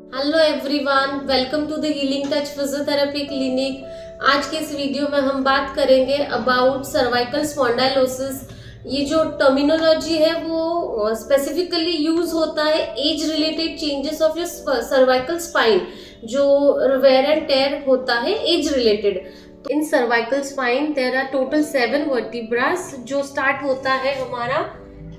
Hello everyone, welcome to the healing touch physiotherapy clinic. आज के इस वीडियो में हम बात करेंगे अबाउट सर्वाइकल स्पॉन्डाइलोसिस। ये जो टर्मिनोलॉजी है वो स्पेसिफिकली यूज होता है age related changes of your cervical spine, जो वेयर एंड टेयर होता है एज रिलेटेड। तो in cervical spine there are total 7 vertebras, जो स्टार्ट होता है हमारा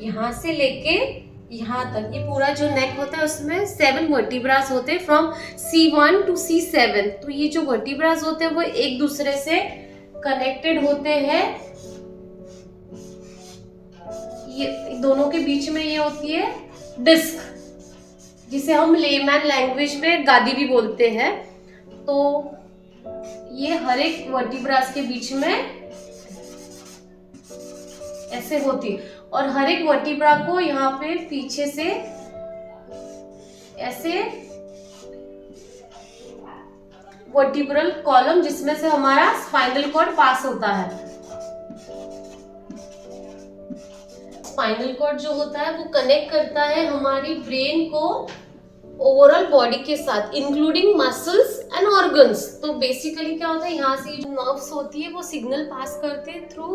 यहाँ से लेके यहाँ तक। ये पूरा जो नेक होता है उसमें 7 वर्टिब्रास होते हैं फ्रॉम C1 टू C7। तो ये जो वर्टिब्रास होते हैं वो एक दूसरे से कनेक्टेड होते हैं। ये दोनों के बीच में ये होती है डिस्क, जिसे हम लेमैन लैंग्वेज में गादी भी बोलते हैं। तो ये हर एक वर्टिब्रास के बीच में ऐसे होती है और हर एक वर्टिब्रा को यहाँ पे पीछे से ऐसे वर्टिब्रल कॉलम, जिसमें से हमारा स्पाइनल कॉर्ड पास होता है। स्पाइनल कॉर्ड जो होता है वो कनेक्ट करता है हमारी ब्रेन को ओवरऑल बॉडी के साथ, इंक्लूडिंग मसल्स एंड ऑर्गन्स। तो बेसिकली क्या होता है, यहाँ से जो नर्व्स होती है वो सिग्नल पास करते हैं through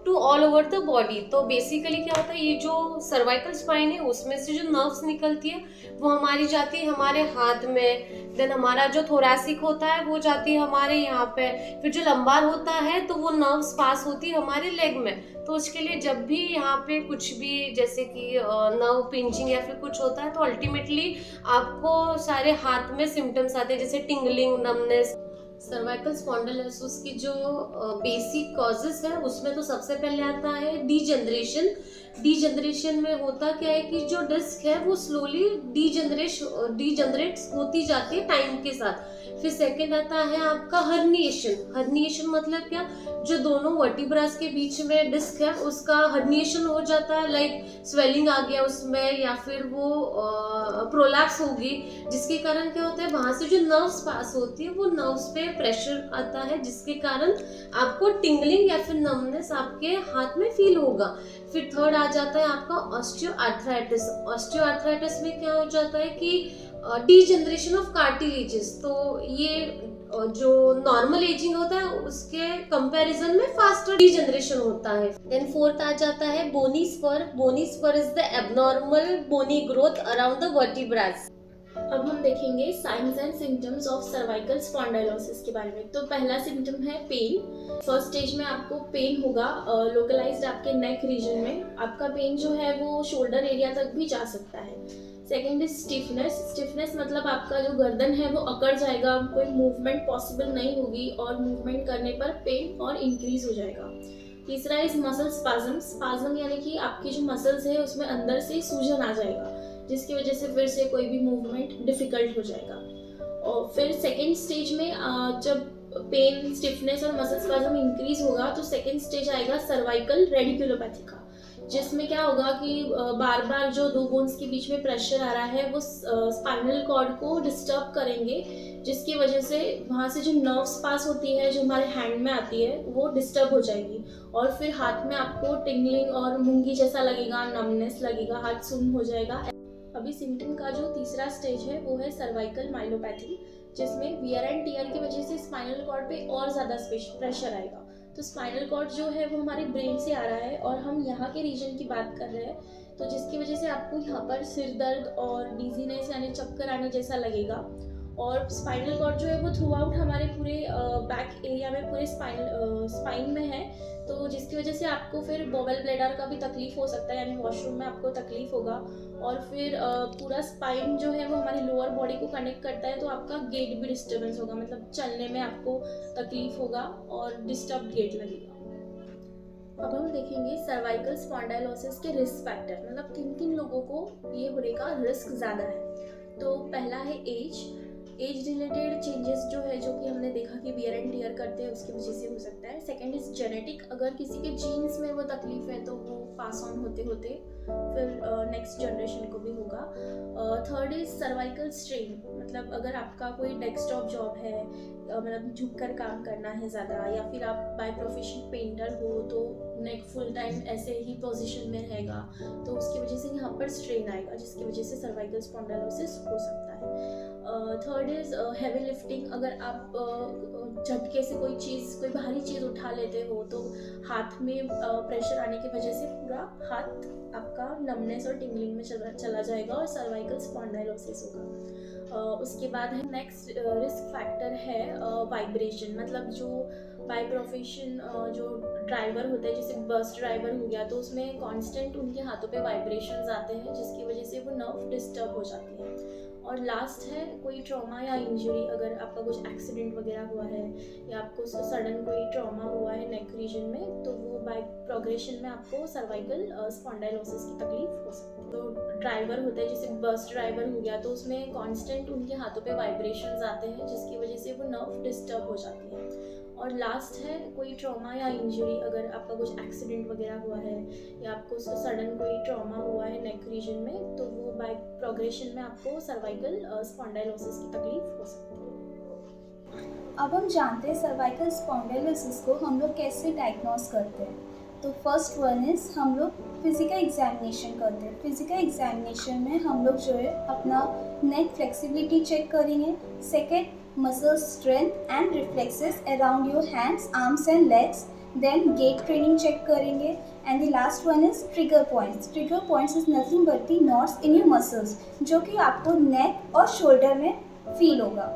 to all over the body. तो बेसिकली क्या होता है, ये जो सर्वाइकल स्पाइन है उसमें से जो नर्व्स निकलती है वो हमारी जाती है हमारे हाथ में। देन हमारा जो थोरैसिक होता है वो जाती है हमारे यहाँ पे। फिर जो लंबार होता है तो वो नर्व्स पास होती है हमारे लेग में। तो उसके लिए जब भी यहाँ पे कुछ भी जैसे कि नर्व पिंचिंग या फिर कुछ होता है तो अल्टीमेटली आपको सारे हाथ में सिम्टम्स आते हैं, जैसे टिंगलिंग, नमनेस। सर्वाइकल स्पॉन्डिलोसिस की जो बेसिक कॉजेस है उसमें तो सबसे पहले आता है डीजनरेशन। डीजनरेशन में होता क्या है कि जो डिस्क है वो स्लोली डीजनरेट होती जाती है टाइम के साथ। फिर सेकंड आता है आपका हर्निएशन। हर्निएशन मतलब क्या, जो दोनों वर्टिब्रास के बीच में डिस्क है उसका हर्निएशन हो जाता है, लाइक स्वेलिंग आ गया उसमें या फिर वो प्रोलैप्स होगी, जिसके कारण क्या होता है वहां से जो नर्व्स पास होती है वो नर्व्स पे प्रेशर आता है, जिसके कारण आपको टिंगलिंग या फिर नमनेस आपके हाथ में फील होगा। फिर थर्ड आ जाता है आपका ऑस्टियोआर्थराइटिस। ऑस्टियोआर्थराइटिस में क्या हो जाता है कि डीजनरेशन ऑफ कार्टिलेजेस। तो ये जो नॉर्मल एजिंग होता है उसके कंपैरिजन में फास्टर डीजनरेशन होता है। देन फोर्थ आ जाता है bony spur. Bony spur is the abnormal bony growth around the vertebras. अब हम देखेंगे signs and symptoms of cervical spondylosis के बारे में। तो पहला सिम्टम है पेन। फर्स्ट स्टेज में आपको पेन होगा लोकलाइज्ड आपके नेक रीजन में। आपका पेन जो है वो शोल्डर एरिया तक भी जा सकता है। Second is stiffness. स्टिफनेस मतलब आपका जो गर्दन है वो अकड़ जाएगा, कोई मूवमेंट पॉसिबल नहीं होगी और मूवमेंट करने पर पेन और इंक्रीज हो जाएगा। तीसरा इज मसल स्पाज्म। स्पाज्म यानी कि आपकी जो मसल्स है उसमें अंदर से सूजन आ जाएगा, जिसकी वजह से फिर से कोई भी मूवमेंट डिफिकल्ट हो जाएगा। और फिर सेकेंड स्टेज में जब पेन, स्टिफनेस और मसल स्पाज्म इंक्रीज होगा तो सेकेंड स्टेज आएगा सर्वाइकल रेडिकुलोपैथी का, जिसमें क्या होगा कि बार बार जो दो बोन्स के बीच में प्रेशर आ रहा है वो स्पाइनल कॉर्ड को डिस्टर्ब करेंगे, जिसकी वजह से वहाँ से जो नर्व्स पास होती है जो हमारे हैंड में आती है वो डिस्टर्ब हो जाएगी और फिर हाथ में आपको टिंगलिंग और मूंगी जैसा लगेगा, नमनेस लगेगा, हाथ सुन्न हो जाएगा। अभी सिम्टम का जो तीसरा स्टेज है वो है सर्वाइकल माइलोपैथी, जिसमें वियर एंड टियर की वजह से स्पाइनल कॉर्ड पे और ज़्यादा प्रेशर आएगा। तो स्पाइनल कॉर्ड जो है वो हमारे ब्रेन से आ रहा है और हम यहाँ के रीजन की बात कर रहे हैं, तो जिसकी वजह से आपको यहाँ पर सिर दर्द और डिजीनेस यानी चक्कर आने जैसा लगेगा। और स्पाइनल कॉर्ड जो है वो थ्रू आउट हमारे पूरे बैक एरिया में, पूरे स्पाइन में है, तो जिसकी वजह से आपको फिर बॉवेल ब्लैडर का भी तकलीफ हो सकता है, यानी वॉशरूम में आपको तकलीफ होगा। और फिर पूरा स्पाइन जो है वो हमारी लोअर बॉडी को कनेक्ट करता है, तो आपका गेट भी डिस्टर्बेंस होगा, मतलब चलने में आपको तकलीफ होगा और डिस्टर्ब गेट लगेगा। अब हम देखेंगे सर्वाइकल स्पॉन्डाइलोसिस के रिस्क फैक्टर, मतलब किन किन लोगों को ये होने का रिस्क ज़्यादा है। तो पहला है एज रिलेटेड चेंजेस जो है, जो कि हमने देखा कि वियर एंड टियर करते हैं उसकी वजह से हो सकता है। सेकंड इज जेनेटिक, अगर किसी के जीन्स में वो तकलीफ है तो वो पास ऑन होते होते फिर नेक्स्ट जनरेशन को भी होगा। थर्ड इज सर्वाइकल स्ट्रेन, मतलब अगर आपका कोई डेस्कटॉप जॉब है, मतलब झुककर काम करना है ज़्यादा, या फिर आप बाय प्रोफेशन पेंटर हो तो नेक फुल टाइम ऐसे ही पोजीशन में रहेगा, तो उसकी वजह से यहाँ पर स्ट्रेन आएगा, जिसकी वजह से सर्वाइकल स्पॉन्डिलोसिस हो सकता है। Third is heavy lifting. अगर आप झटके से कोई भारी चीज़ उठा लेते हो तो हाथ में प्रेशर आने की वजह से पूरा हाथ आपका नमनेस और टिंगलिंग में चला जाएगा और सर्वाइकल स्पॉन्डाइलोसिस होगा। उसके बाद है नेक्स्ट रिस्क फैक्टर है वाइब्रेशन। मतलब जो बाय प्रोफेशन जो ड्राइवर होते हैं, जैसे बस ड्राइवर हो गया, तो उसमें कांस्टेंट उनके हाथों पे वाइब्रेशंस आते हैं जिसकी वजह से वो नर्व डिस्टर्ब हो जाती है। और लास्ट है कोई ट्रॉमा या इंजरी। अगर आपका कुछ एक्सीडेंट वगैरह हुआ है या आपको सडन कोई ट्रॉमा हुआ है नेक रीजन में, तो वो बाय प्रोग्रेशन में आपको सर्वाइकल स्पॉन्डाइलोसिस की तकलीफ हो सकती है। तो ड्राइवर होते हैं, जैसे बस ड्राइवर हो गया, तो उसमें कांस्टेंट उनके हाथों पे वाइब्रेशंस आते हैं जिसकी वजह से वो नर्व डिस्टर्ब हो जाती है। और लास्ट है कोई ट्रॉमा या इंजरी। अगर आपका कुछ एक्सीडेंट वगैरह हुआ है या आपको सडन कोई ट्रॉमा हुआ है नेक रीजन में, तो वो बाय प्रोग्रेशन में आपको सर्वाइकल स्पॉन्डाइलोसिस की तकलीफ हो सकती है। अब हम जानते हैं सर्वाइकल स्पॉन्डाइलोसिस को हम लोग कैसे डायग्नोस करते हैं। तो फर्स्ट वन इज़ हम लोग फिजिकल एग्जामिनेशन करते हैं। फिजिकल एग्जामिनेशन में हम लोग जो है अपना नेक फ्लेक्सिबिलिटी चेक करेंगे। Second, muscle strength and reflexes around your hands, arms and legs. Then gait training check करेंगे. And the last one is trigger points. Trigger points is nothing but the knots in your muscles जो कि आपको neck और shoulder में feel होगा.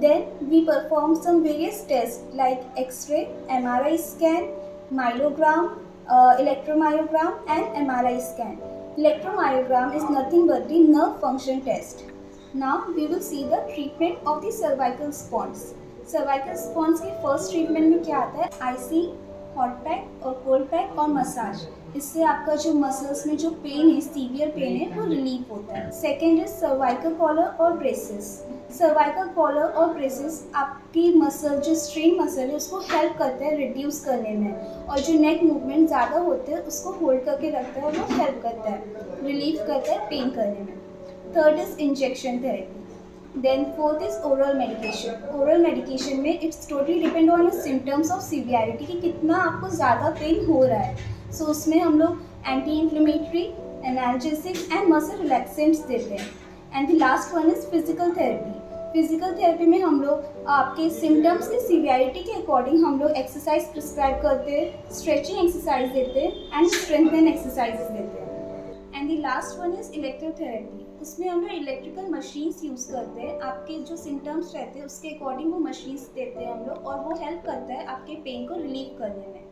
Then we perform some various tests like X-ray, MRI scan, myelogram, electromyogram and MRI scan. Electromyogram is nothing but the nerve function test. Now we will see the treatment of the cervical spons. Cervical spons के first treatment में क्या आता है? IC, hot pack और cold pack और massage. इससे आपका जो मसल्स में जो पेन है, सीवियर पेन है, वो रिलीफ होता है। सेकेंड इज सर्वाइकल कॉलर और ब्रेसेस। सर्वाइकल कॉलर और ब्रेसेस आपकी मसल जो स्ट्रेन मसल है उसको हेल्प करते हैं रिड्यूस करने में, और जो नेक मूवमेंट ज़्यादा होते हैं उसको होल्ड करके रखता है और वो हेल्प करता है, रिलीफ करता है पेन करने में। Third is injection therapy. Then fourth is oral medication. Oral medication में it's totally depend on your symptoms of severity कि कितना आपको ज़्यादा पेन हो रहा है। सो उसमें हम लोग anti inflammatory, analgesic and muscle relaxants देते हैं। And the last one is physical therapy. Physical therapy में हम लोग आपके सिम्टम्स की सीवियरिटी के अकॉर्डिंग हम लोग एक्सरसाइज प्रिस्क्राइब करते हैं, स्ट्रेचिंग एक्सरसाइज देते हैं एंड स्ट्रेंथन एक्सरसाइजेस देते हैं। And the last one is electrotherapy. उसमें हम लोग इलेक्ट्रिकल मशीन्स यूज़ करते हैं, आपके जो सिम्टम्स रहते हैं उसके अकॉर्डिंग वो मशीन्स देते हैं हम लोग, और वो हेल्प करता है आपके पेन को रिलीव करने में।